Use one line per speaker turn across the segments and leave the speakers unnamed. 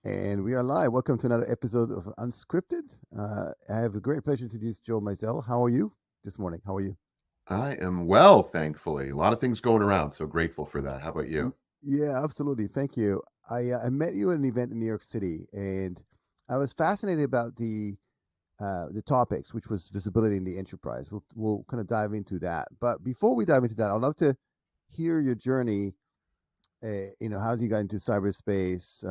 And we are live. Welcome to another episode of Unscripted. I have a great pleasure to introduce Joe Maissel. How are you this morning? How are you?
I am well, thankfully. A lot of things going around, so grateful for that. How about
Y-
you?
Yeah, absolutely. Thank you. I met you at an event in New York City, and I was fascinated about the topics, which was visibility in the enterprise. We'll kind of dive into that. But before we dive into that, I'd love to hear your journey. How did you get into cyberspace?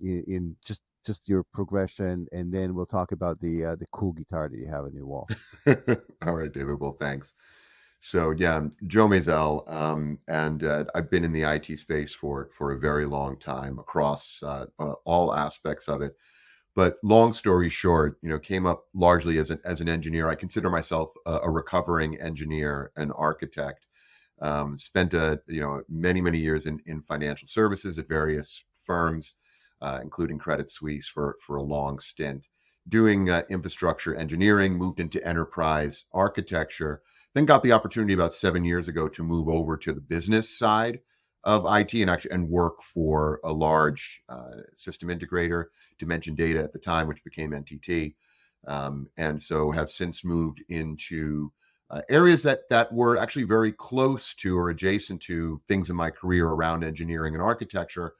In just your progression, and then we'll talk about the cool guitar that you have on your wall.
All right, David. Well, thanks. So, yeah, I'm Joe Maissel, and I've been in the IT space for a very long time across all aspects of it. But long story short, came up largely as an engineer. I consider myself a recovering engineer, an architect. Spent many years in financial services at various firms, including Credit Suisse for a long stint, doing infrastructure engineering. Moved into enterprise architecture, then got the opportunity about 7 years ago to move over to the business side of IT and work for a large system integrator, Dimension Data at the time, which became NTT, and so have since moved into areas that were actually very close to or adjacent to things in my career around engineering and architecture.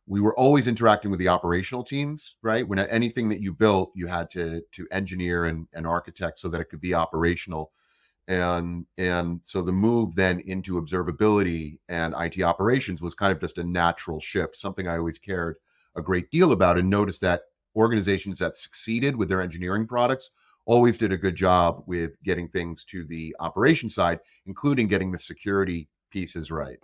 We were always interacting with the operational teams, right? When anything that you built, you had to engineer and architect so that it could be operational. And so the move then into observability and IT operations was kind of just a natural shift, something I always cared a great deal about, and noticed that organizations that succeeded with their engineering products always did a good job with getting things to the operation side, including getting the security pieces right.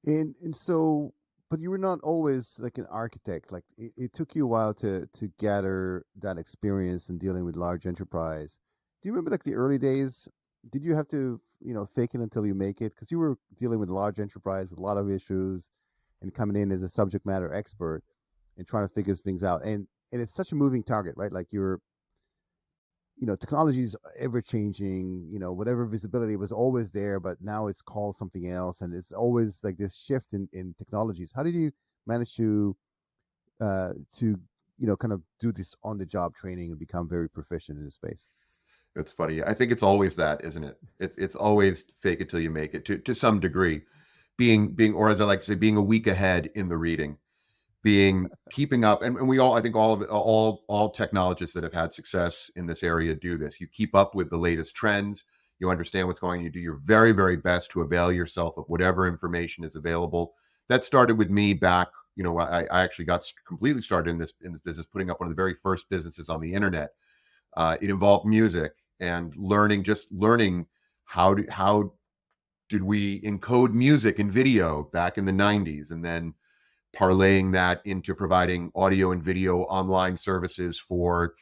And so, but you were not always like an architect. Like it took you a while to gather that experience in dealing with large enterprise. Do you remember like the early days? Did you have to fake it until you make it? Because you were dealing with large enterprise with a lot of issues, and coming in as a subject matter expert and trying to figure things out. And it's such a moving target, right? Like technology is ever changing. Whatever visibility was always there, but now it's called something else, and it's always like this shift in technologies. How did you manage to kind of do this on the job training and become very proficient in the space?
It's funny. I think it's always that, isn't it? It's always fake it till you make it to some degree. Being, or as I like to say, being a week ahead in the reading, being keeping up. And we all, I think all of it, all technologists that have had success in this area do this. You keep up with the latest trends, you understand what's going on, you do your very best to avail yourself of whatever information is available. That started with me back, I actually got completely started in this business, putting up one of the very first businesses on the internet. It involved music and learning how did we encode music and video back in the 90s, and then parlaying that into providing audio and video online services for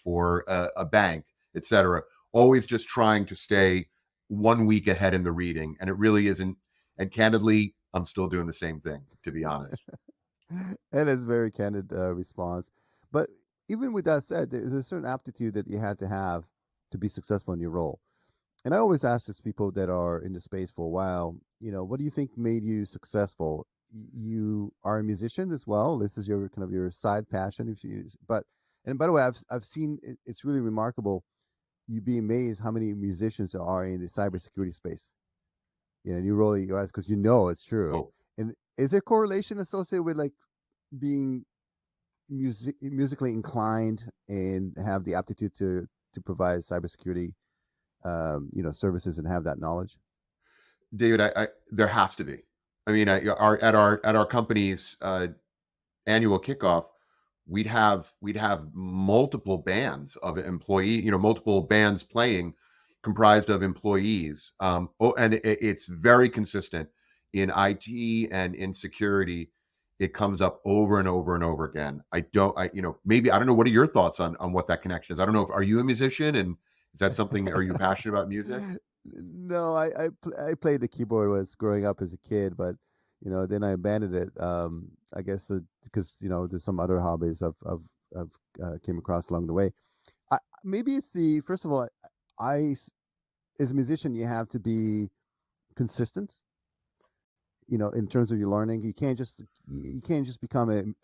a bank, et cetera. Always just trying to stay 1 week ahead in the reading, and it really isn't. And candidly, I'm still doing the same thing, to be honest.
And it's a very candid response. But even with that said, there's a certain aptitude that you had to have to be successful in your role. And I always ask these people that are in the space for a while, what do you think made you successful? You are a musician as well. This is your kind of your side passion, if you use. But and by the way, I've seen it's really remarkable. You'd be amazed how many musicians there are in the cybersecurity space. And you roll your eyes because it's true.
Oh,
And is there correlation associated with like being musically inclined and have the aptitude to provide cybersecurity services and have that knowledge?
David, there has to be. I mean, at our company's annual kickoff, we'd have multiple bands of employee, multiple bands playing, comprised of employees. And it's very consistent in IT and in security. It comes up over and over and over again. Maybe I don't know. What are your thoughts on what that connection is? I don't know. Are you a musician, and is that something? Are you passionate about music?
No, I played the keyboard when I was growing up as a kid, but then I abandoned it. I guess because there's some other hobbies I've came across along the way. Maybe it's the first of all, I as a musician you have to be consistent. In terms of your learning, you can't just become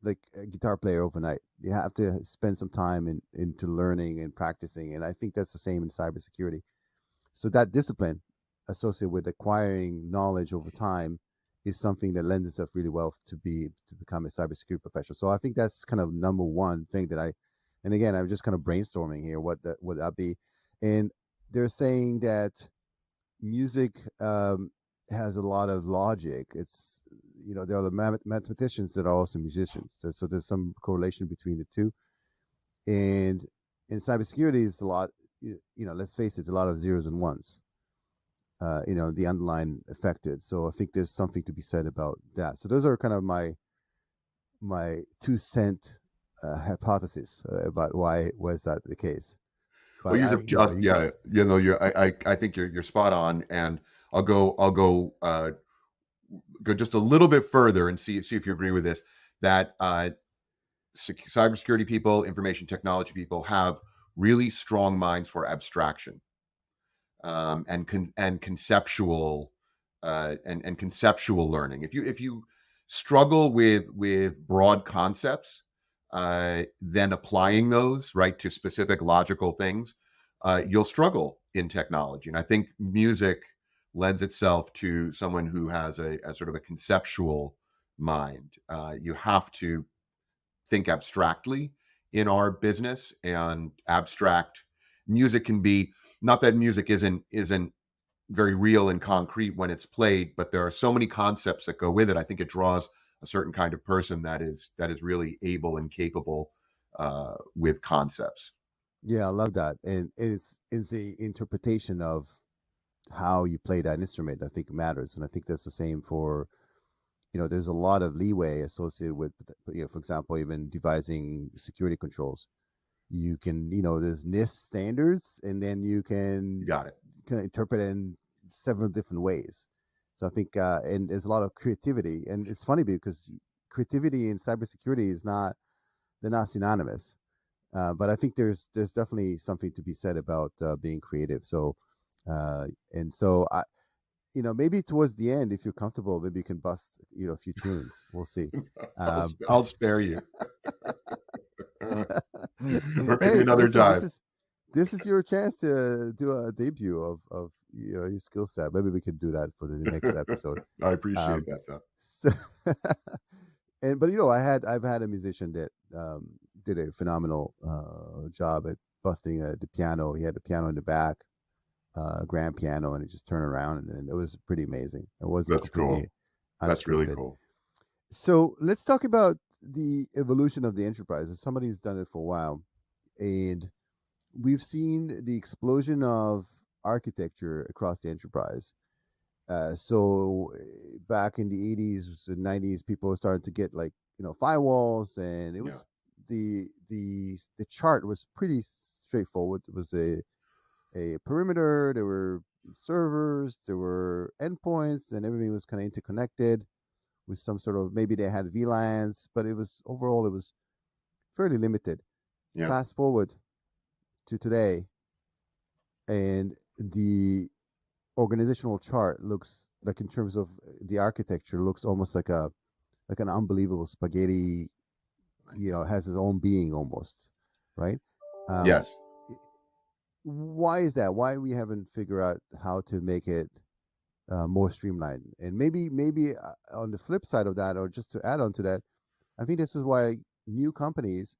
like a guitar player overnight. You have to spend some time into learning and practicing, and I think that's the same in cybersecurity. So that discipline associated with acquiring knowledge over time is something that lends itself really well to become a cybersecurity professional. So I think that's kind of number one thing and again, I'm just kind of brainstorming here what that would that be, and they're saying that music has a lot of logic. There are the mathematicians that are also musicians, so there's some correlation between the two. And in cybersecurity, is a lot. Let's face it, a lot of zeros and ones. The underlying affected. So I think there's something to be said about that. So those are kind of my 2 cent hypothesis about why was that the case.
Well,
But
yeah, I think you're spot on, and I'll go just a little bit further and see if you agree with this. That cybersecurity people, information technology people have really strong minds for abstraction, and conceptual, and conceptual learning. If you struggle with broad concepts, then applying those right to specific logical things, you'll struggle in technology. And I think music lends itself to someone who has a sort of a conceptual mind. You have to think abstractly in our business, and abstract music can be, not that music isn't very real and concrete when it's played, but there are so many concepts that go with it. I think it draws a certain kind of person that is really able and capable with concepts.
yeah, I love that, and it's the interpretation of how you play that instrument. I think matters, and I think that's the same for there's a lot of leeway associated with for example, even devising security controls. You can there's NIST standards, and then you
You
can
got it.
interpret it in several different ways. So I think and there's a lot of creativity, and it's funny because creativity and cybersecurity is not they're not synonymous. But I think there's definitely something to be said about being creative. So and so I maybe towards the end, if you're comfortable, maybe you can bust a few tunes. We'll see. Um,
I'll spare you. Or maybe
hey,
another
listen, this
time.
is this is your chance to do a debut of your skill set. Maybe we can do that for the next episode.
I appreciate
Um,
that, though.
so, but I've had a musician that did a phenomenal job at busting the piano. He had the piano in the back, grand piano, and it just turned around, and it was pretty amazing. It wasn't
That's cool.
completely
That's really
unscripted.
cool.
So let's talk about the evolution of the enterprise. As somebody who's done it for a while, and we've seen the explosion of architecture across the enterprise. Back in the 80s and 90s, people started to get like firewalls, and it
Yeah.
was the chart was pretty straightforward. It was a perimeter. There were servers, there were endpoints, and everything was kind of interconnected with some sort of, maybe they had VLANs, but it was fairly limited.
Yeah.
Fast forward to today, and the organizational chart looks like, in terms of the architecture, looks almost like an unbelievable spaghetti. Has its own being almost, right? Um,
Yes.
why is that? Why we haven't figured out how to make it more streamlined? And maybe on the flip side of that, or just to add on to that, I think this is why new companies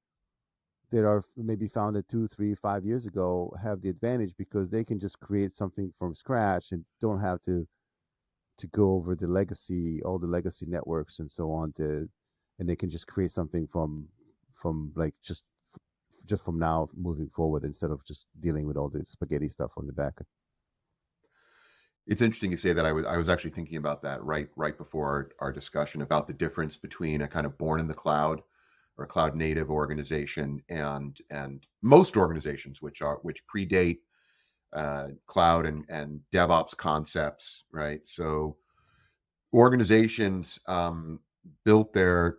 that are maybe founded 2, 3, 5 years ago have the advantage, because they can just create something from scratch and don't have to go over all the legacy networks and so on, and they can just create something from like just from now moving forward, instead of just dealing with all the spaghetti stuff on the back.
It's interesting you say that. I was actually thinking about that right before our discussion about the difference between a kind of born in the cloud or cloud native organization, and most organizations which predate cloud and DevOps concepts, right? So organizations built their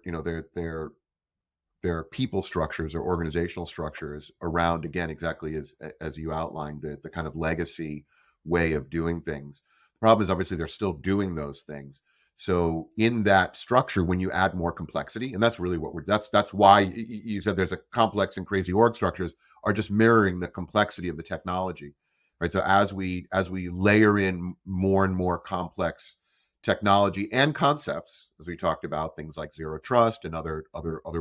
people structures or organizational structures around, again, exactly as you outlined, the kind of legacy way of doing things. Problem is, obviously, they're still doing those things. So in that structure, when you add more complexity, and that's really what we're that's why you said there's a complex and crazy org structures are just mirroring the complexity of the technology, right? So as we layer in more and more complex technology and concepts, as we talked about, things like zero trust and other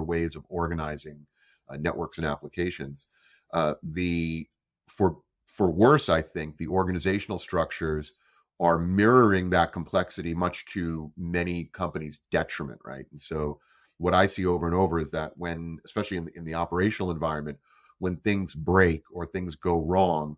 ways of organizing networks and applications, the for worse, I think the organizational structures are mirroring that complexity, much to many companies' detriment, right? And so, what I see over and over is that when, especially in the operational environment, when things break or things go wrong,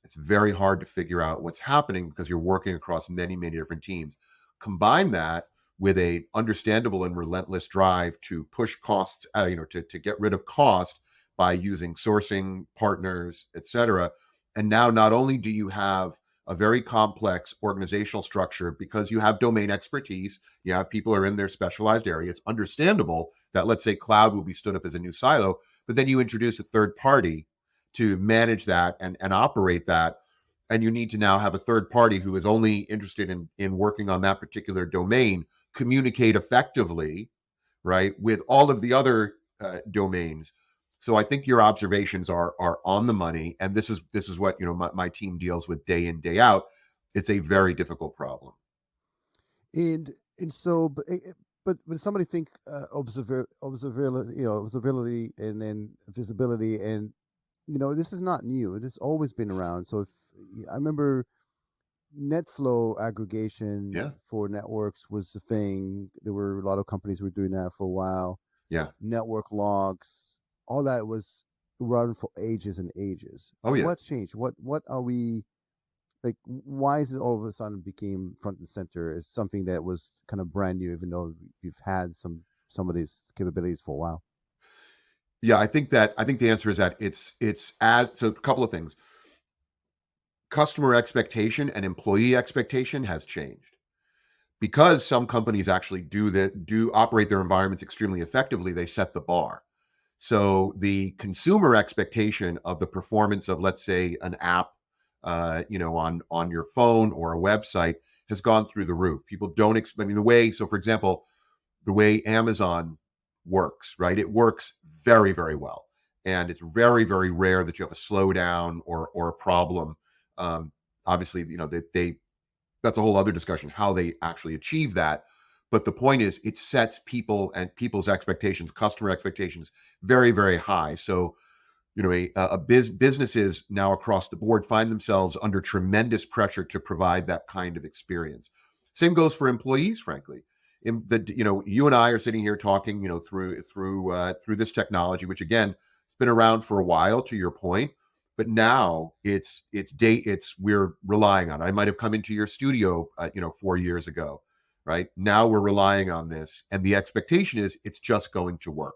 it's very hard to figure out what's happening because you're working across many different teams. Combine that with a understandable and relentless drive to push costs, to get rid of cost by using sourcing partners, et cetera. And now, not only do you have a very complex organizational structure because you have domain expertise, you have people who are in their specialized area. It's understandable that, let's say, cloud will be stood up as a new silo, but then you introduce a third party to manage that and operate that. And you need to now have a third party who is only interested in working on that particular domain communicate effectively, right, with all of the other domains. So I think your observations are on the money, and this is what my team deals with day in day out. It's a very difficult problem.
And so, but when somebody think observability, observability, and then visibility, and this is not new. It has always been around. So if I remember, NetFlow aggregation
Yeah,
for networks was a thing. There were a lot of companies were doing that for a while.
yeah.
Network logs, all that was run for ages and ages.
Oh yeah.
What changed? What are we like? Why is it all of a sudden became front and center as something that was kind of brand new, even though we've had some of these capabilities for a while?
Yeah, I think the answer is that it's as so a couple of things. Customer expectation and employee expectation has changed. Because some companies actually do operate their environments extremely effectively, they set the bar. So the consumer expectation of the performance of, let's say, an app, on your phone or a website has gone through the roof. People don't expect. I mean, the way. So, for example, the way Amazon works, right? It works very well, and it's very rare that you have a slowdown or a problem. Um, Obviously, they that's a whole other discussion how they actually achieve that. But the point is, it sets people and people's expectations, customer expectations, very high. So businesses now across the board find themselves under tremendous pressure to provide that kind of experience. Same goes for employees, frankly. You and I are sitting here talking, through this technology, which again, it's been around for a while. To your point, but now it's we're relying on it. I might have come into your studio, 4 years ago, right? Now we're relying on this, and the expectation is it's just going to work.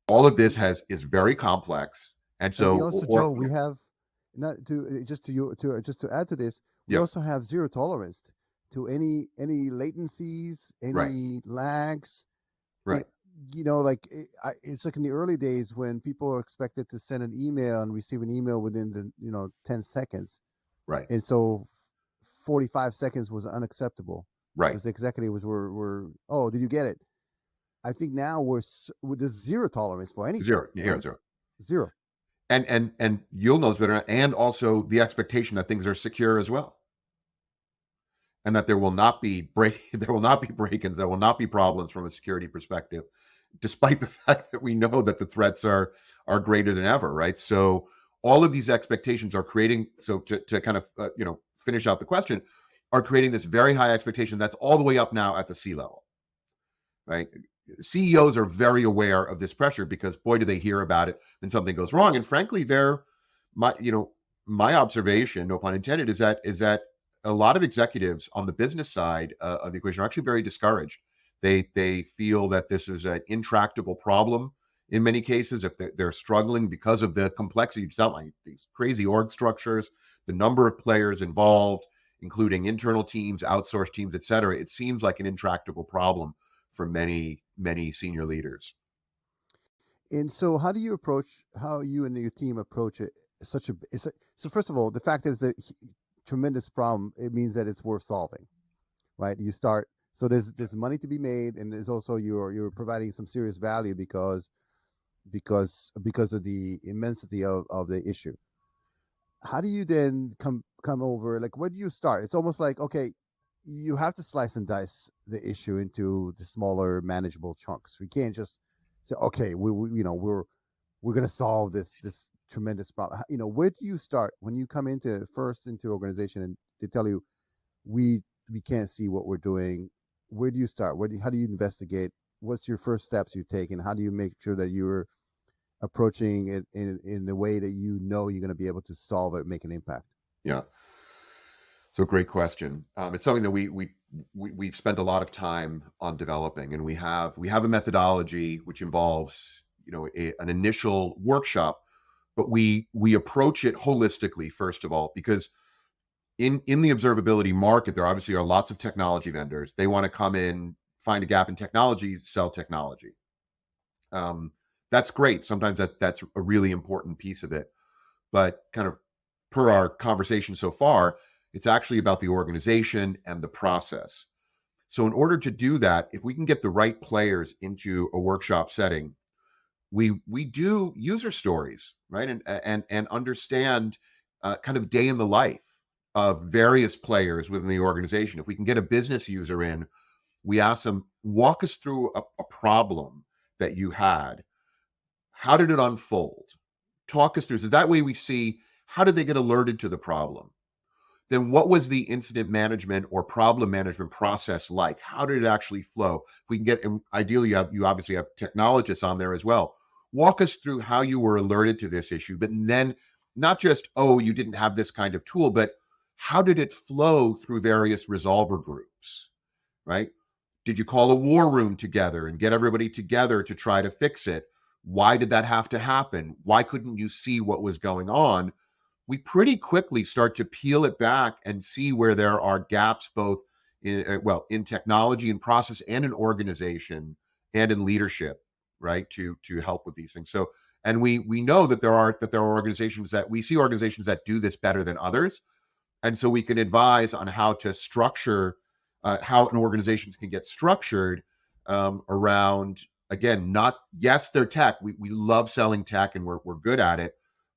All of this is very complex, and
And we
so
also, Joe, we have not to just to you to just to add to this, we
yep,
also have zero tolerance to any latencies,
right,
any lags. You,
right,
like it's like in the early days when people are expected to send an email and receive an email within the 10 seconds,
right,
and so 45 seconds was unacceptable
right.
because the executives were, oh, did you get it? I think now with there's zero tolerance for anything,
Zero, yeah,
right?
zero.
Zero.
And you'll know this better, and also the expectation that things are secure as well, and that there will not be there will not be break-ins, there will not be problems from a security perspective, despite the fact that we know that the threats are greater than ever, right? So all of these expectations are creating. So to kind of finish out the question, are creating this very high expectation that's all the way up now at the C level, right? CEOs are very aware of this pressure because boy, do they hear about it when something goes wrong. And frankly, my my observation, no pun intended, is that a lot of executives on the business side of the equation are actually very discouraged. They feel that this is an intractable problem in many cases. If they're struggling because of the complexity, it's not like these crazy org structures, the number of players involved, including internal teams, outsourced teams, et cetera. It seems like an intractable problem for many senior leaders.
And so, how you and your team approach it? So first of all, the fact is that tremendous problem, it means that it's worth solving, right? You start, so there's money to be made, and there's also you're providing some serious value because of the immensity of the issue. How do you then come over, like, where do you start? It's almost like, okay, you have to slice and dice the issue into the smaller manageable chunks. We can't just say, okay, we're going to solve this tremendous problem. Where do you start when you come into first into organization and they tell you we can't see what we're doing? Where do you start? How do you investigate? What's your first steps you take, and how do you make sure that you're approaching it in the way that you're going to be able to solve it, make an impact?
Yeah. So great question. It's something that we've spent a lot of time on developing, and we have a methodology which involves an initial workshop, but we approach it holistically first of all, because in the observability market there obviously are lots of technology vendors. They want to come in, find a gap in technology, sell technology. Um, that's great. Sometimes that's a really important piece of it, but kind of per our conversation so far, it's actually about the organization and the process. So, in order to do that, if we can get the right players into a workshop setting, we do user stories, right, and understand kind of day in the life of various players within the organization. If we can get a business user in, we ask them, walk us through a problem that you had. How did it unfold? Talk us through. So that way we see, how did they get alerted to the problem? Then what was the incident management or problem management process like? How did it actually flow? If we can get, and ideally you obviously have technologists on there as well. Walk us through how you were alerted to this issue, but then not just, oh, you didn't have this kind of tool, but how did it flow through various resolver groups, right? Did you call a war room together and get everybody together to try to fix it? Why did that have to happen? Why couldn't you see what was going on? We pretty quickly start to peel it back and see where there are gaps, both in technology and process and in organization and in leadership, right? To help with these things. So, and we know that there are organizations that we see organizations that do this better than others, and so we can advise on how to structure how an organizations can get structured around, again, not, yes, they're tech, we love selling tech and we're good at it,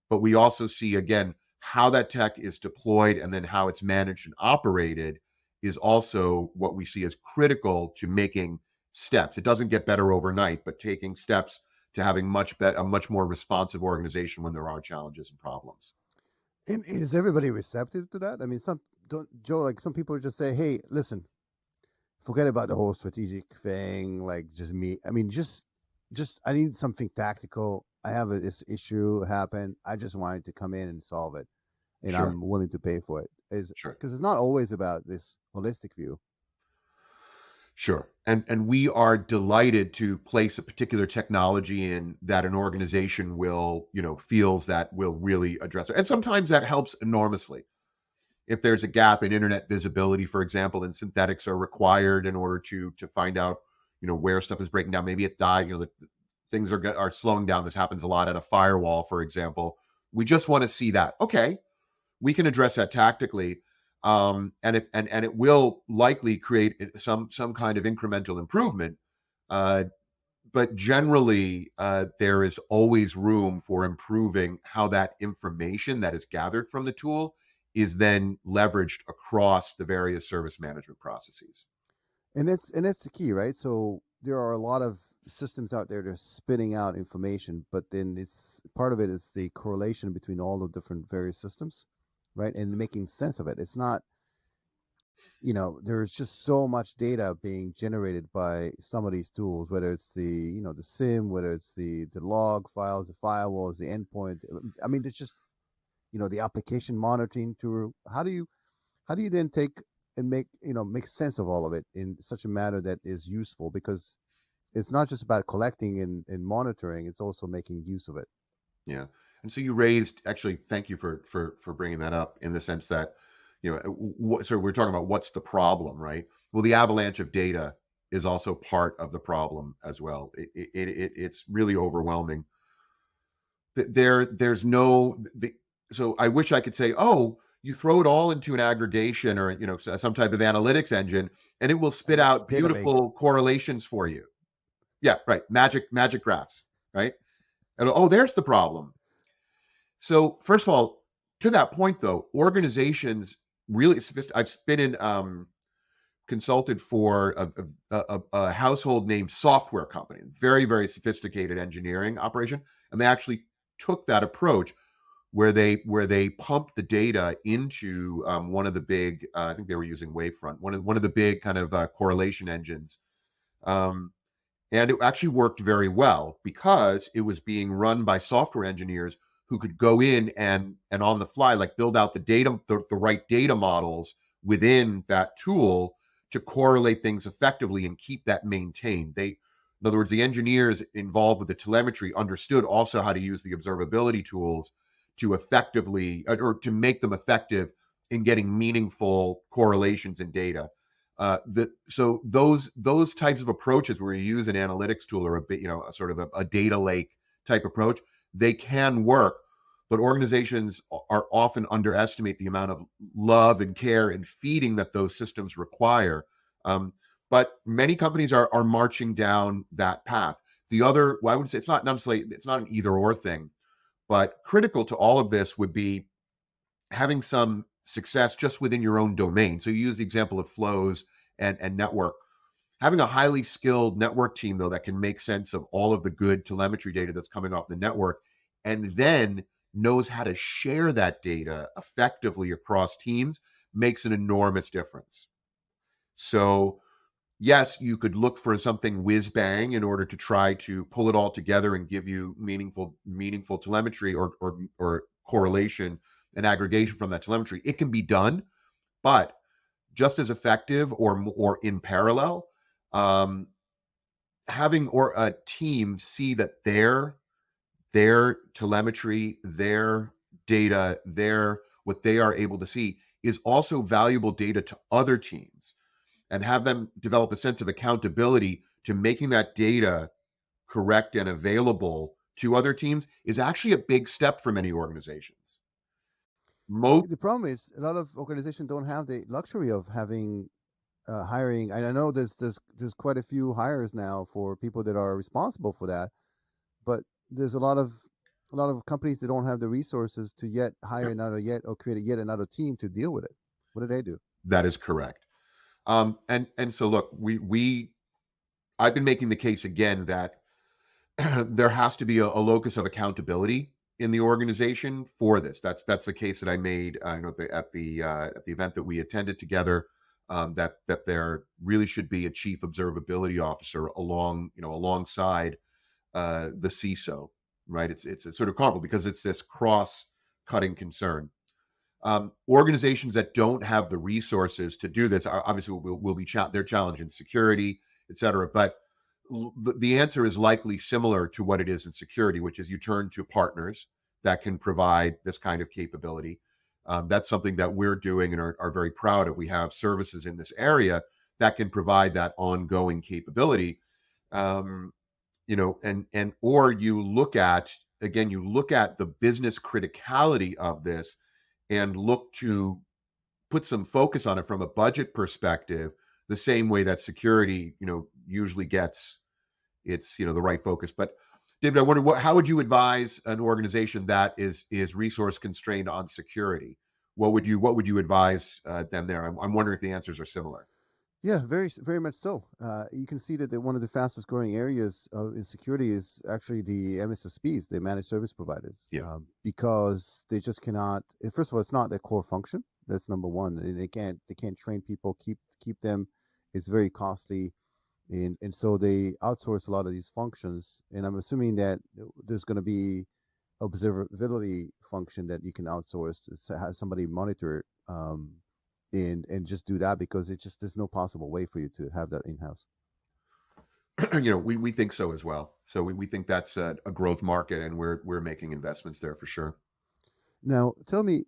but we also see, again, how that tech is deployed and then how it's managed and operated is also what we see as critical to making steps. It doesn't get better overnight, but taking steps to having a much more responsive organization when there are challenges and problems.
And is everybody receptive to that? I mean, some don't, Joe. Like, some people just say, "Hey, listen, forget about the whole strategic thing. Like, just me. I mean, just I need something tactical. I have this issue happen. I just wanted to come in and solve it, and
Sure,
I'm willing to pay for it." Is
sure.
because it's not always about this holistic view.
Sure. And we are delighted to place a particular technology in that an organization will, feels that will really address it. And sometimes that helps enormously. If there's a gap in internet visibility, for example, and synthetics are required in order to find out, where stuff is breaking down, maybe it died, things are slowing down. This happens a lot at a firewall, for example. We just want to see that. Okay, we can address that tactically, and it will likely create some kind of incremental improvement. Uh, but generally, there is always room for improving how that information that is gathered from the tool is then leveraged across the various service management processes.
And that's the key, right? So there are a lot of systems out there that are spitting out information, but then it's part of it is the correlation between all the different various systems, right? And making sense of it. It's not, there's just so much data being generated by some of these tools, whether it's the SIM, whether it's the log files, the firewalls, the endpoint. I mean, it's just, the application monitoring tool. How do you then take and make sense of all of it in such a manner that is useful? Because it's not just about collecting and monitoring; it's also making use of it.
Yeah. And so you raised, actually, thank you for bringing that up, in the sense that, so we're talking about what's the problem, right? Well, the avalanche of data is also part of the problem as well. It's really overwhelming. There's no, so I wish I could say, oh, You throw it all into an aggregation or some type of analytics engine, and it will spit out
Data lake.
beautiful correlations for you. Yeah, right. Magic graphs, right? And oh, there's the problem. So first of all, to that point though, organizations really I've been in consulted for a household name software company, very, very sophisticated engineering operation. And they actually took that approach where they pumped the data into one of the big, I think they were using Wavefront, one of the big kind of correlation engines. Um, and it actually worked very well because it was being run by software engineers who could go in and on the fly, like build out the right data models within that tool to correlate things effectively and keep that maintained. In other words, the engineers involved with the telemetry understood also how to use the observability tools to effectively or to make them effective in getting meaningful correlations in data. So those types of approaches where you use an analytics tool or a bit, a sort of a data lake type approach, they can work, but organizations are often underestimate the amount of love and care and feeding that those systems require. But many companies are marching down that path. The other, well, I would say it's not necessarily, it's not an either or thing, but critical to all of this would be having some success just within your own domain. So you use the example of flows and network. Having a highly skilled network team, though, that can make sense of all of the good telemetry data that's coming off the network and then knows how to share that data effectively across teams makes an enormous difference. So, yes, you could look for something whiz bang in order to try to pull it all together and give you meaningful telemetry or correlation and aggregation from that telemetry. It can be done, but just as effective or in parallel, um, having or a team see that their telemetry, their data, their what they are able to see is also valuable data to other teams, and have them develop a sense of accountability to making that data correct and available to other teams is actually a big step for many organizations. Most
The problem is a lot of organizations don't have the luxury of having hiring. And I know there's quite a few hires now for people that are responsible for that, but there's a lot of companies that don't have the resources to yet hire another yet or create yet another team to deal with it. What do they do?
That is correct. And so look, we I've been making the case again that there has to be a locus of accountability in the organization for this. That's the case that I made. At the event that we attended together. That there really should be a chief observability officer alongside the CISO. Right? It's a sort of comparable because it's this cross cutting concern. Organizations that don't have the resources to do this obviously will be they're challenged in security, et cetera. But the answer is likely similar to what it is in security, which is you turn to partners that can provide this kind of capability. That's something that we're doing and are very proud of. We have services in this area that can provide that ongoing capability. Um, and or you look at the business criticality of this and look to put some focus on it from a budget perspective, the same way that security, usually gets its, the right focus. But David, I wonder how would you advise an organization that is resource constrained on security? What would you advise them there? I'm wondering if the answers are similar.
Yeah, very much so. You can see that one of the fastest growing areas in security is actually the MSSPs, the managed service providers,
Yeah.
because they just cannot. First of all, it's not their core function. That's number one. And they can't train people, keep them. It's very costly, and so they outsource a lot of these functions. And I'm assuming that there's going to be observability function that you can outsource to have somebody monitor it. And just do that because it just there's no possible way for you to have that in house.
We think so as well. So we think that's a growth market, and we're making investments there for sure.
Now, tell me,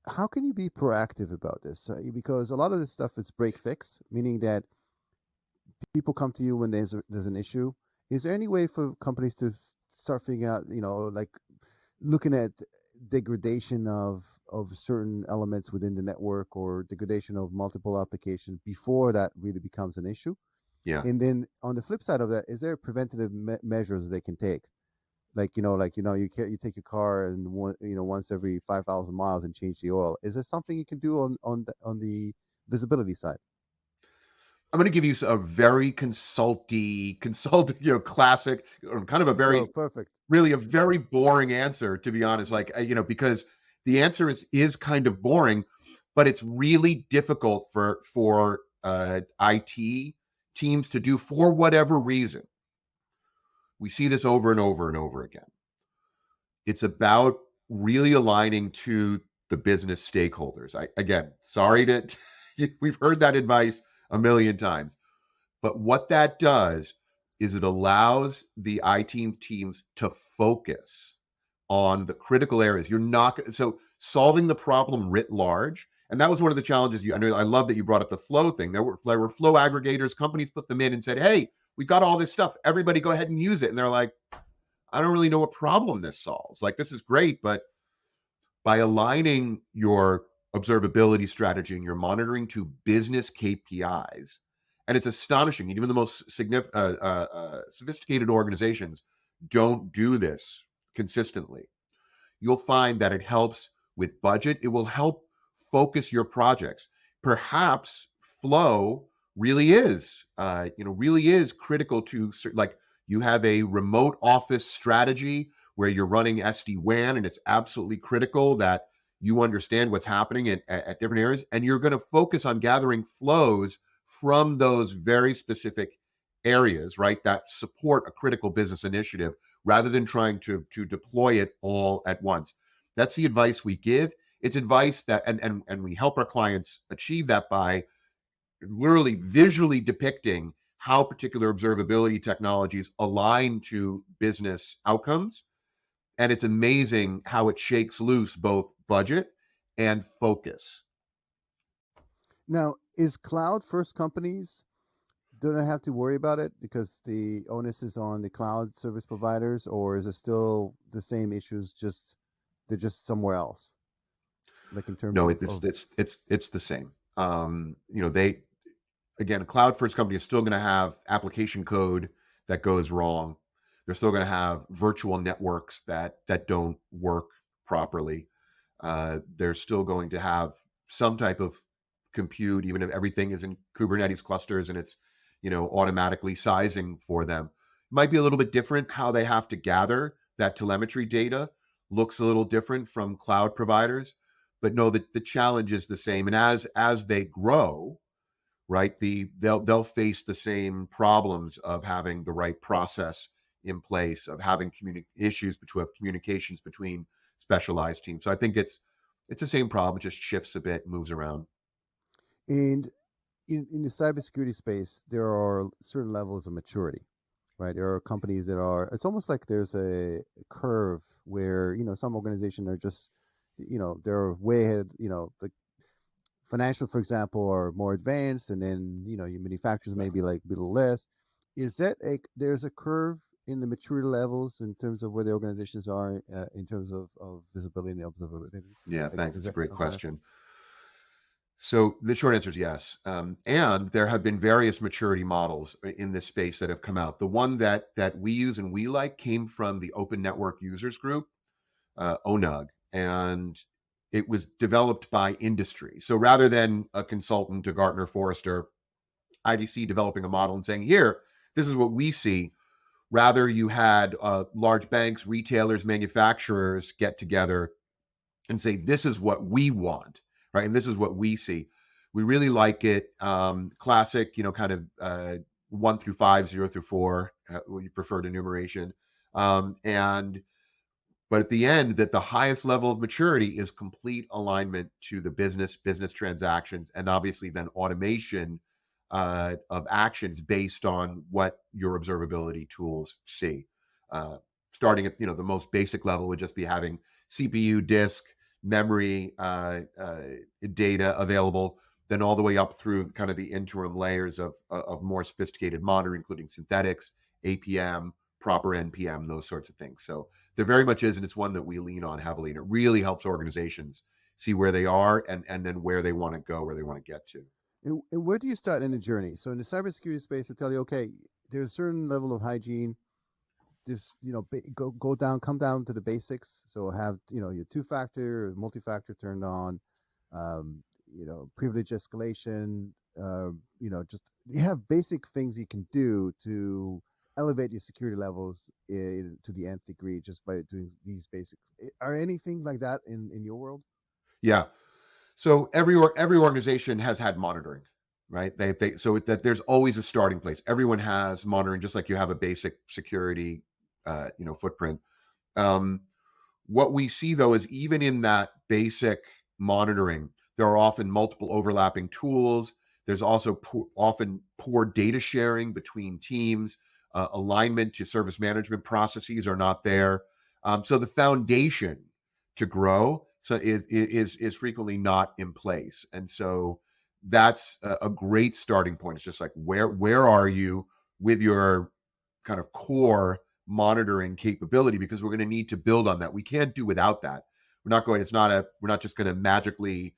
how can you be proactive about this? Because a lot of this stuff is break fix, meaning that people come to you when there's an issue. Is there any way for companies to start figuring out, like looking at degradation of certain elements within the network or degradation of multiple applications before that really becomes an issue.
Yeah.
And then on the flip side of that, is there preventative measures they can take? You take your car and once every 5,000 miles and change the oil. Is there something you can do on the visibility side?
I'm going to give you a very consult, classic, or kind of a
Oh,
very,
perfect.
really a very boring answer, to be honest. Like, because the answer is kind of boring, but it's really difficult for IT teams to do for whatever reason. We see this over and over and over again. It's about really aligning to the business stakeholders. Again, sorry to, we've heard that advice a million times, but what that does is it allows the IT teams to focus on the critical areas. You're not so solving the problem writ large. And that was one of the challenges. I know I love that you brought up the flow thing. There were flow aggregators. Companies put them in and said, "Hey, we got all this stuff. Everybody, go ahead and use it." And they're like, "I don't really know what problem this solves. Like, this is great, but by aligning your observability strategy and your monitoring to business KPIs, and it's astonishing, even the most sophisticated organizations don't do this consistently. You'll find that it helps with budget. It will help focus your projects. Perhaps flow really is critical to, like, you have a remote office strategy where you're running SD-WAN, and it's absolutely critical that you understand what's happening at different areas, and you're going to focus on gathering flows from those very specific areas, right, that support a critical business initiative, rather than trying to deploy it all at once. That's the advice we give. It's advice that, and we help our clients achieve that by literally visually depicting how particular observability technologies align to business outcomes. And it's amazing how it shakes loose both budget and focus.
Now, is cloud first companies don't have to worry about it because the onus is on the cloud service providers, or is it still the same issues? Just they're just somewhere else, like in terms
No,
of
it's the same. They, again, a cloud first company is still going to have application code that goes wrong. They're still going to have virtual networks that don't work properly. They're still going to have some type of compute, even if everything is in Kubernetes clusters and it's automatically sizing for them. It might be a little bit different how they have to gather that telemetry data. Looks a little different from cloud providers, but no, the challenge is the same. And as they grow, right, they'll face the same problems of having the right process in place, of having issues between communications between specialized teams. So I think it's the same problem, it just shifts a bit, moves around.
and in the cybersecurity space, there are certain levels of maturity, right? There are companies that are. It's almost like there's a curve where some organizations are just, they're way ahead. The financial, for example, are more advanced, and then your manufacturers may be like a little less. Is that there's a curve in the maturity levels in terms of where the organizations are in terms of visibility and observability?
Yeah,
Like,
thanks.
is
It's a
that
great
something like
question. So the short answer is yes. And there have been various maturity models in this space that have come out. The one that we use and we like came from the Open Network Users Group, ONUG, and it was developed by industry. So rather than a consultant to Gartner, Forrester, IDC developing a model and saying, "Here, this is what we see," rather you had large banks, retailers, manufacturers get together and say, "This is what we want," right? And this is what we see. We really like it. Classic, kind of 1 through 5, 0 through 4, what you preferred enumeration. And but at the end, that the highest level of maturity is complete alignment to the business transactions, and obviously then automation of actions based on what your observability tools see. Uh, Starting at the most basic level would just be having CPU, disk, memory, data available, then all the way up through kind of the interim layers of more sophisticated monitoring, including synthetics, APM, proper NPM, those sorts of things. So there very much is, and it's one that we lean on heavily, and it really helps organizations see where they are, and then where they want to go, where they want to get to.
And where do you start in the journey? So in the cybersecurity space, they tell you, okay, there's a certain level of hygiene. Just go down, come down to the basics. So have your two-factor, multi-factor turned on. Privilege escalation. Just you have basic things you can do to elevate your security levels to the nth degree just by doing these basic. Are anything like that in your world?
Yeah. So every organization has had monitoring, right? They so that there's always a starting place. Everyone has monitoring, just like you have a basic security, footprint. Um, what we see though is even in that basic monitoring, there are often multiple overlapping tools. There's also often poor data sharing between teams. Alignment to service management processes are not there. So the foundation to grow is frequently not in place, and so that's a great starting point. It's just like where are you with your kind of core monitoring capability, because we're going to need to build on that. We can't do without that. We're not just going to magically,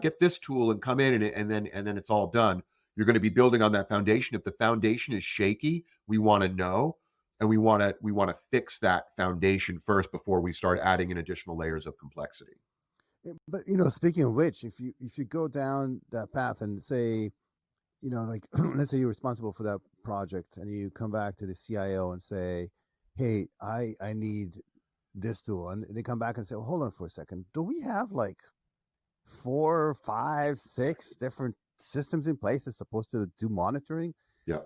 get this tool and come in and then it's all done. You're going to be building on that foundation. If the foundation is shaky, we want to know, and we want to fix that foundation first before we start adding in additional layers of complexity.
But speaking of which, if you go down that path and say, like let's say you're responsible for that project and you come back to the CIO and say, "Hey, I need this tool," and they come back and say, well, "Hold on for a second. Do we have like 4, 5, 6 different systems in place that's supposed to do monitoring?"
Yeah.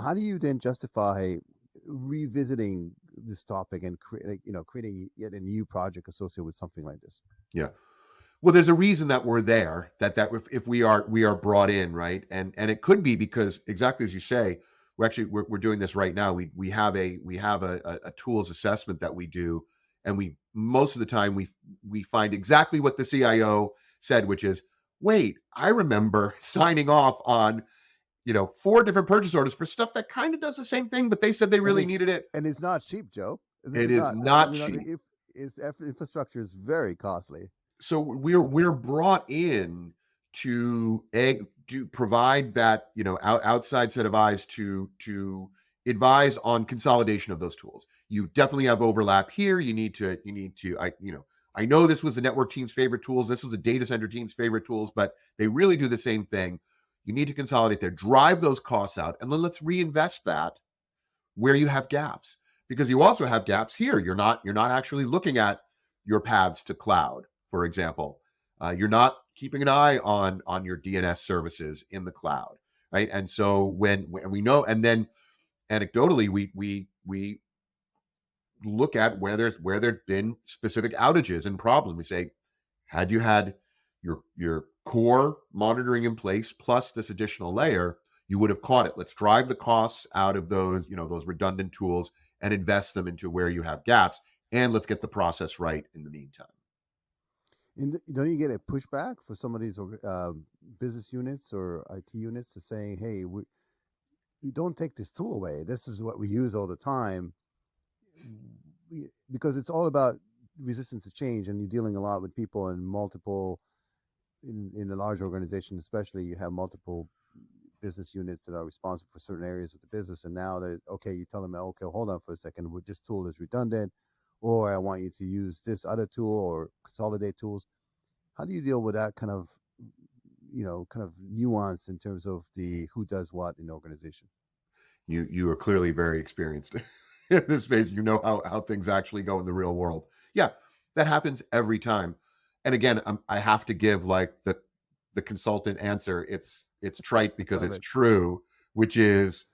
How do you then justify revisiting this topic and creating yet a new project associated with something like this?
Yeah. Well, there's a reason that we're there. That if we are brought in, right, and it could be because exactly as you say, we're doing this right now. We have a tools assessment that we do, and we most of the time we find exactly what the CIO said, which is, wait, I remember signing off on 4 different purchase orders for stuff that kind of does the same thing, but they said they
and
really
it's
needed it.
and it's not cheap, Joe. This
It
is
is
not.
not cheap.
If infrastructure is very costly.
So we're brought in to provide that outside set of eyes to advise on consolidation of those tools. You definitely have overlap here. You need to I know this was the network team's favorite tools, this was the data center team's favorite tools, but they really do the same thing. You need to consolidate there, drive those costs out, and then let's reinvest that where you have gaps, because you also have gaps here. You're not actually looking at your paths to cloud, for example. You're not keeping an eye on your DNS services in the cloud, right? And so when we know, and then anecdotally, we look at where there's been specific outages and problems. We say, had you had your core monitoring in place plus this additional layer, you would have caught it. Let's drive the costs out of those redundant tools and invest them into where you have gaps, and let's get the process right in the meantime.
And don't you get a pushback for some of these business units or IT units to saying, "Hey, we don't take this tool away. This is what we use all the time." Because it's all about resistance to change, and you're dealing a lot with people in multiple in a large organization, especially. You have multiple business units that are responsible for certain areas of the business, and now that okay, you tell them, okay, hold on for a second, this tool is redundant, or I want you to use this other tool or consolidate tools. How do you deal with that kind of nuance in terms of the who does what in the organization?
You are clearly very experienced in this space. You know how things actually go in the real world. Yeah, that happens every time. And again, I have to give like the consultant answer. It's trite because
Love
it's
it.
true, which is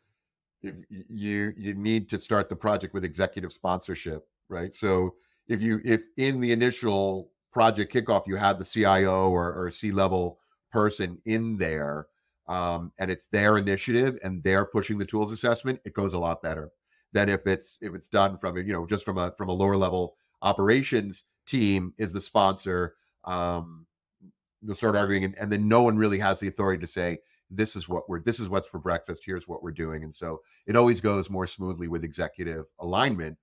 you need to start the project with executive sponsorship, right? So if in the initial project kickoff you had the CIO or C-level person in there, and it's their initiative and they're pushing the tools assessment, it goes a lot better than if it's done from just from a lower level operations team is the sponsor. They'll start arguing, and then no one really has the authority to say this is what's for breakfast, here's what we're doing. And so it always goes more smoothly with executive alignment.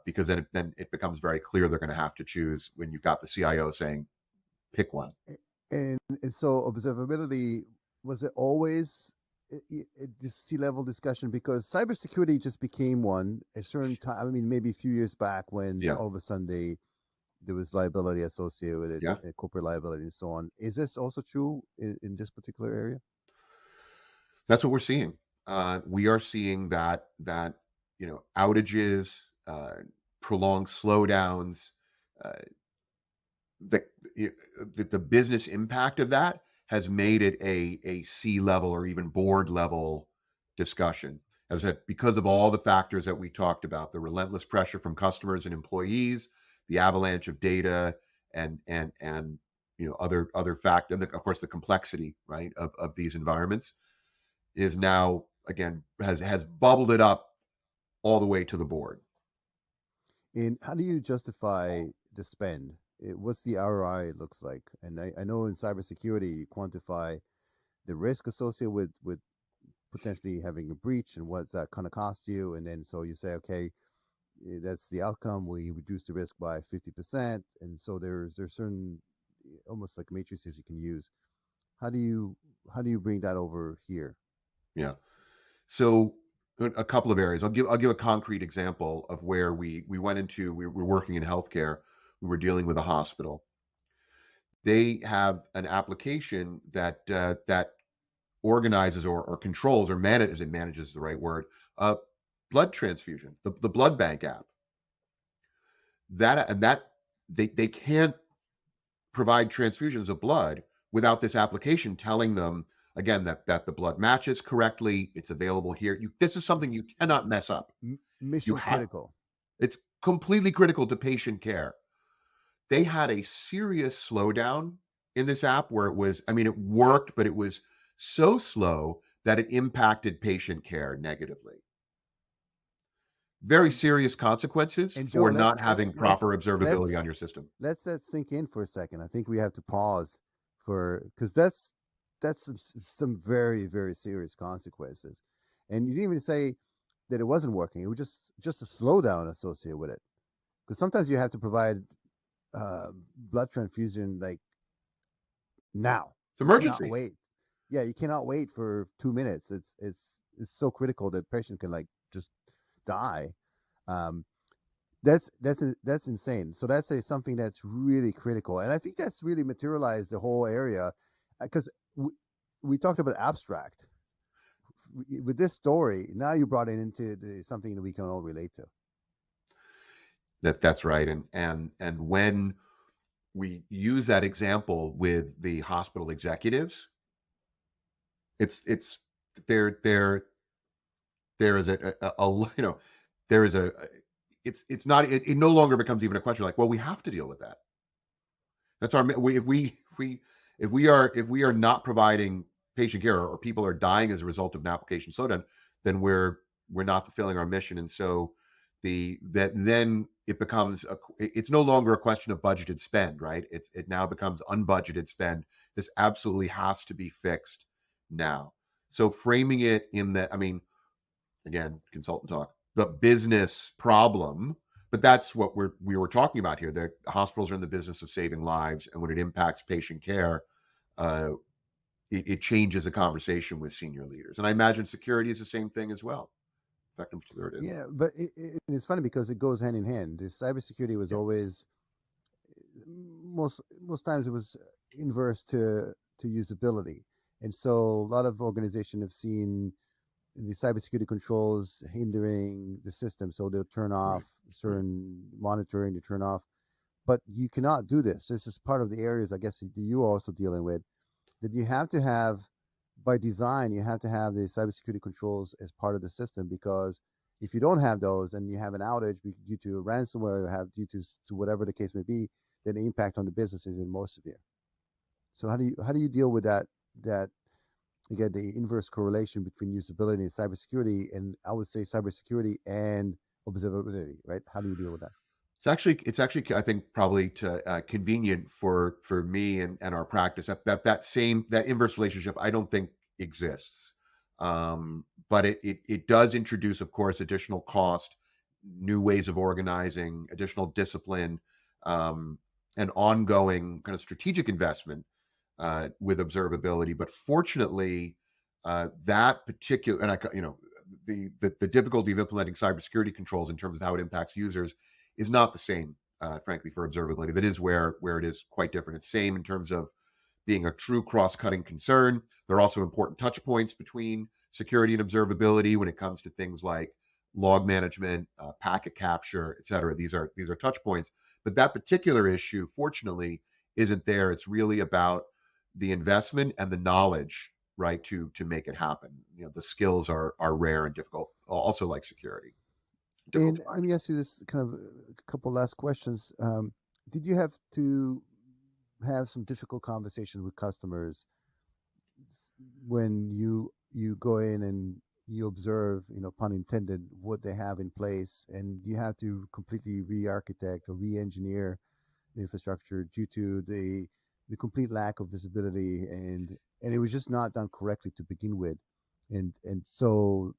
because then it becomes very clear they're going to have to choose when you've got the CIO saying, pick one.
And so observability, was it always this C-level discussion? Because cybersecurity just became one a certain time. I mean, maybe a few years back when
Yeah,
all of a sudden there was liability associated with it,
yeah.
corporate liability and so on. Is this also true in this particular area?
That's what we're seeing. We are seeing that outages, prolonged slowdowns, uh, the the business impact of that has made it a C level or even board level discussion. As I said, because of all the factors that we talked about, the relentless pressure from customers and employees, the avalanche of data, and other fact, and of course the complexity, right, of these environments is now again has bubbled it up all the way to the board.
And how do you justify the spend? What's the ROI it looks like? And I know in cybersecurity, you quantify the risk associated with potentially having a breach and what's that kind of cost you. And then so you say, okay, that's the outcome. We reduce the risk by 50%. And so there's certain almost like matrices you can use. How do you bring that over here?
Yeah. So a couple of areas. I'll give a concrete example of where we went into. We were working in healthcare. We were dealing with a hospital. They have an application that organizes or controls or manages. It manages is the right word. Blood transfusion. The blood bank app. That they can't provide transfusions of blood without this application telling them again that the blood matches correctly. It's available here. This is something you
It's
cannot mess up. You
mission
have
critical.
it's completely critical to patient care. They had a serious slowdown in this app where it was, I mean, it worked, but it was so slow that it impacted patient care negatively. Very
And,
serious consequences
and Joe,
for not having proper observability
let's
on your system.
let's that sink in for a second. I think we have to pause for because that's some very very serious consequences. And you didn't even say that it wasn't working. It was just a slowdown associated with it. Because sometimes you have to provide blood transfusion like now.
It's
You cannot
emergency.
wait. Yeah, you cannot wait for 2 minutes. It's so critical that patient can like just die. Um, that's insane. So that's something that's really critical, and I think that's really materialized the whole area because we talked about abstract with this story. Now you brought it into something that we can all relate to.
That's right. And when we use that example with the hospital executives, it's there there is there is a it's not it no longer becomes even a question like, well, we have to deal with that. That's our we if we are not providing patient care or people are dying as a result of an application slowdown, then we're not fulfilling our mission. And so that then it becomes it's no longer a question of budgeted spend, right? It now becomes unbudgeted spend. This absolutely has to be fixed now. So framing it in that, I mean, again, consultant talk, the business problem, but that's what we were talking about here. The hospitals are in the business of saving lives, and when it impacts patient care, uh, it changes the conversation with senior leaders. And I imagine security is the same thing as well. Effective security.
Yeah, but it's funny because it goes hand in hand. This cybersecurity was
Yeah,
always most times it was inverse to usability, and so a lot of organizations have seen the cybersecurity controls hindering the system, so they'll turn
right,
off
right.
certain monitoring, to turn off. But you cannot do this. This is part of the areas I guess that you are also dealing with. That you have to have by design, you have to have the cybersecurity controls as part of the system because if you don't have those and you have an outage due to ransomware, you have due to whatever the case may be, then the impact on the business is even more severe. So how do you deal with that again the inverse correlation between usability and cybersecurity, and I would say cybersecurity and observability, right? How do you deal with that?
It's actually I think probably to convenient for me and our practice that inverse relationship I don't think exists. But it does introduce, of course, additional cost new ways of organizing, additional discipline, um, and ongoing kind of strategic investment with observability. But fortunately, that particular, and the difficulty of implementing cybersecurity controls in terms of how it impacts users is not the same, frankly, for observability. That is where it is quite different. It's same in terms of being a true cross-cutting concern. There are also important touch points between security and observability when it comes to things like log management, packet capture, et cetera. These are touch points. But that particular issue, fortunately, isn't there. It's really about the investment and the knowledge, right, to make it happen. The skills are rare and difficult, also like security, difficult
And
to
let
find.
me ask you this kind of a couple last questions. Did you have to have some difficult conversations with customers when you go in and you observe, pun intended, what they have in place, and you have to completely re-architect or re-engineer the infrastructure due to the complete lack of visibility, and it was just not done correctly to begin with, and so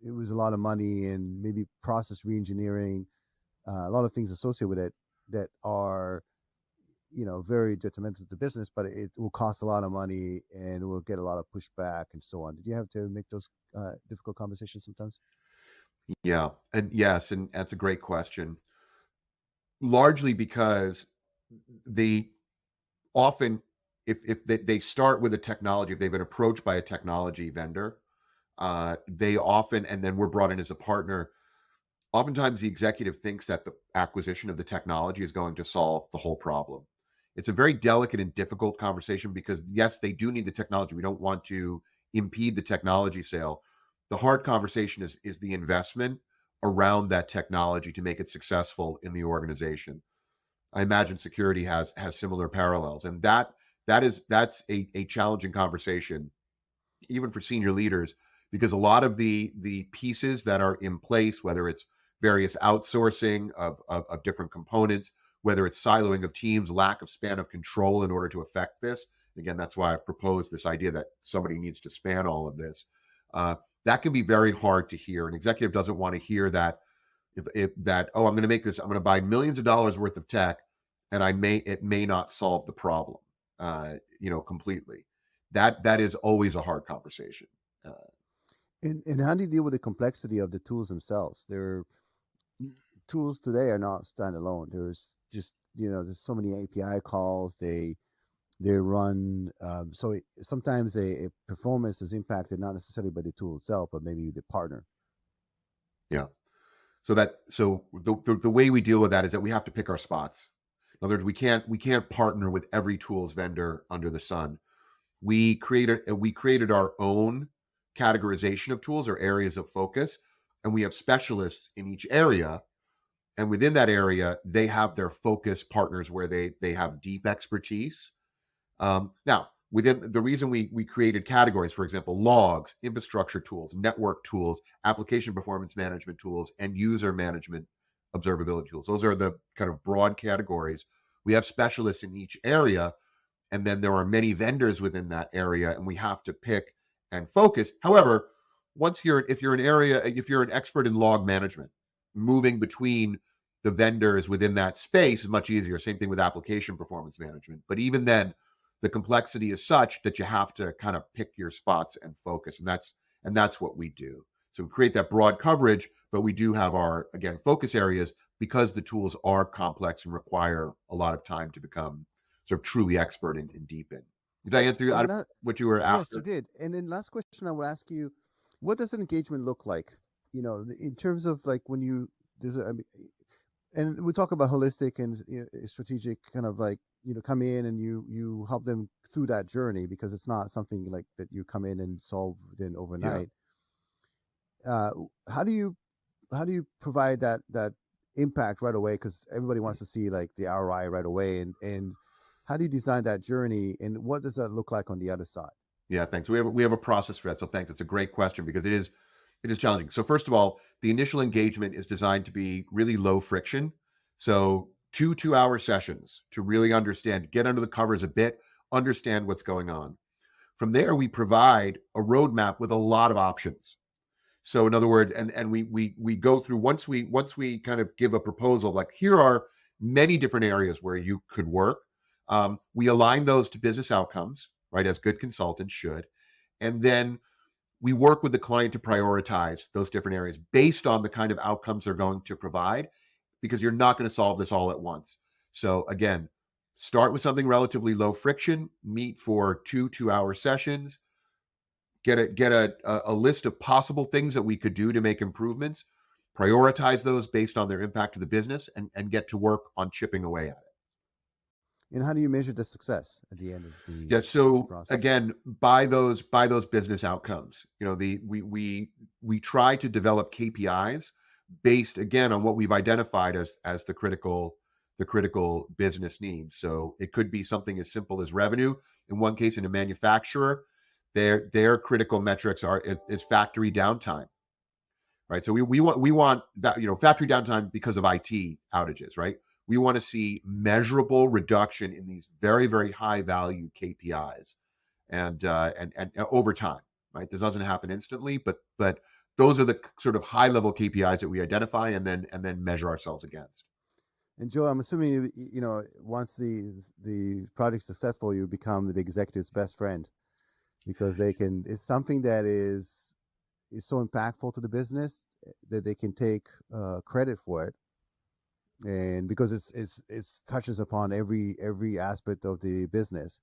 it was a lot of money and maybe process re-engineering, a lot of things associated with it that are very detrimental to the business, but it will cost a lot of money and we'll get a lot of pushback and so on. Did you have to make those difficult conversations sometimes?
Yeah, and yes, and that's a great question. Largely because they often, if they start with a technology, if they've been approached by a technology vendor, they often, and then we're brought in as a partner. Oftentimes, the executive thinks that the acquisition of the technology is going to solve the whole problem. It's a very delicate and difficult conversation because, yes, they do need the technology. We don't want to impede the technology sale. The hard conversation is the investment around that technology to make it successful in the organization. I imagine security has similar parallels, and that's a challenging conversation even for senior leaders, because a lot of the pieces that are in place, whether it's various outsourcing of different components, whether it's siloing of teams, lack of span of control in order to affect this. Again, that's why I proposed this idea that somebody needs to span all of this. That can be very hard to hear. An executive doesn't want to hear that if that, oh, I'm going to make this, I'm going to buy millions of dollars worth of tech, and it may not solve the problem, completely. That is always a hard conversation. Uh,
And how do you deal with the complexity of the tools themselves? Tools today are not standalone. There's just there's so many API calls. They run, so sometimes a performance is impacted not necessarily by the tool itself, but maybe the partner.
yeah. So the way we deal with that is that we have to pick our spots. In other words, we can't partner with every tools vendor under the sun. We created our own categorization of tools or areas of focus, and we have specialists in each area. And within that area, they have their focus partners where they have deep expertise. Now, within the reason we created categories, for example, logs, infrastructure tools, network tools, application performance management tools, and user management observability tools. Those are the kind of broad categories. We have specialists in each area, and then there are many vendors within that area, and we have to pick and focus. However, if you're an expert in log management, moving between the vendors within that space is much easier. Same thing with application performance management. But even then, the complexity is such that you have to kind of pick your spots and focus, and that's what we do. So we create that broad coverage, but we do have our, again, focus areas because the tools are complex and require a lot of time to become sort of truly expert and deep in. Did I answer
And that,
what you were
yes, you
after?
did. And then last question I will ask you, what does an engagement look like? In terms of like when you there's a, I mean, and we talk about holistic and strategic kind of like come in and you help them through that journey because it's not something like that you come in and solve within
Yeah.
overnight. Uh, how do you provide that impact right away? Because everybody wants to see like the ROI right away, and how do you design that journey, and what does that look like on the other side?
Yeah, thanks. We have a process for that. So thanks. It's a great question because it is challenging. So first of all, the initial engagement is designed to be really low friction. So 2 2-hour sessions to really understand, get under the covers a bit, understand what's going on. From there, we provide a roadmap with a lot of options. So in other words, and we go through once we kind of give a proposal, like here are many different areas where you could work. We align those to business outcomes, right, as good consultants should, and then we work with the client to prioritize those different areas based on the kind of outcomes they're going to provide, because you're not going to solve this all at once. So again, start with something relatively low friction, meet for 2 2-hour sessions, get a list of possible things that we could do to make improvements, prioritize those based on their impact to the business, and get to work on chipping away at it.
And how do you measure the success at the end of
Yeah.
the
So
process?
again, by those business outcomes, we try to develop KPIs based again on what we've identified as the critical business needs. So it could be something as simple as revenue. In one case, in a manufacturer, their critical metrics is factory downtime, right? So we want that, factory downtime because of IT outages, right? We want to see measurable reduction in these very, very high value KPIs, and over time, right? This doesn't happen instantly, but those are the sort of high level KPIs that we identify and then measure ourselves against.
And Joe, I'm assuming once the project's successful, you become the executive's best friend because they can. It's something that is so impactful to the business that they can take credit for it, and because it's touches upon every aspect of the business,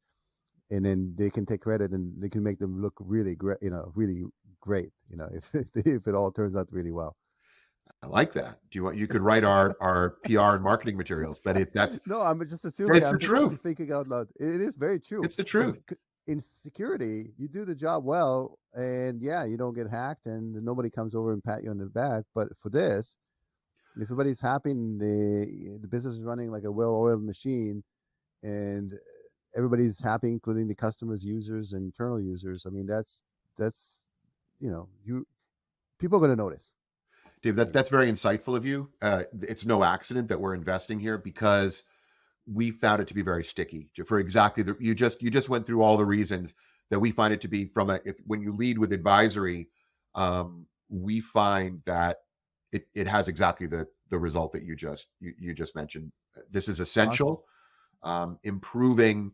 and then they can take credit and they can make them look really great, really great, if it all turns out really well.
I like that. You could write our PR and marketing materials, but
No, I'm just assuming.
it's the
I'm just
truth.
thinking out loud. It is very true.
It's the
And
truth.
in security, you do the job well, and yeah, you don't get hacked, and nobody comes over and pat you on the back. But for this, if everybody's happy and the business is running like a well-oiled machine, and everybody's happy, including the customers, users, and internal users. I mean, that's you people are going to notice.
Dave,
I
that
mean,
that's very insightful of you. It's no accident that we're investing here because we found it to be very sticky. For exactly you just went through all the reasons that we find it to be when you lead with advisory, we find that it has exactly the result that you just mentioned. This is
awesome.
essential. Improving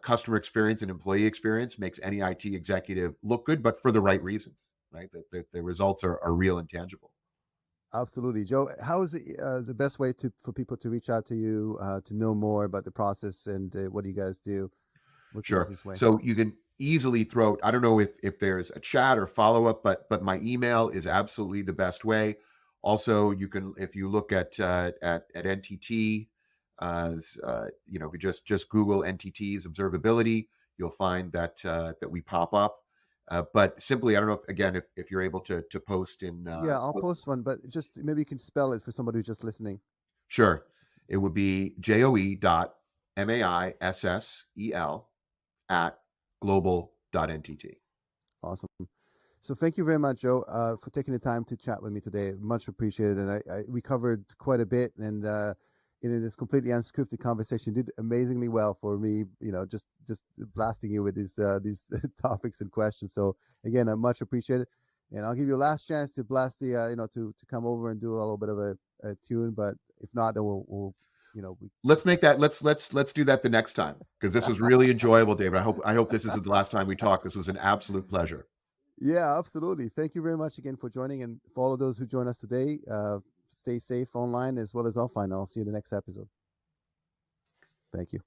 customer experience and employee experience makes any IT executive look good, but for the right reasons, right? The results are real and tangible.
Absolutely, Joe. How is it the best way for people to reach out to you to know more about the process and what do you guys do? What's the
Sure.
easiest way?
So you can easily throw. I don't know if there's a chat or follow up, but my email is absolutely the best way. Also, you can, if you look at NTT, if you just Google NTT's observability, you'll find that we pop up. But simply, I don't know if you're able to post in.
Yeah, I'll post one, but just maybe you can spell it for somebody who's just listening.
Sure. It would be JOE.MAISSEL at global.ntt.
Awesome. So thank you very much, Joe, for taking the time to chat with me today. Much appreciated. And we covered quite a bit, and in this completely unscripted conversation, you did amazingly well for me. Just blasting you with these topics and questions. So again, I much appreciate it. And I'll give you a last chance to blast the to come over and do a little bit of a tune. But if not, then we'll we.
Let's make that. Let's do that the next time, because this was really enjoyable, David. I hope this isn't the last time we talk. This was an absolute pleasure.
Yeah, absolutely. Thank you very much again for joining, and for all of those who join us today. Stay safe online as well as offline. I'll see you in the next episode. Thank you.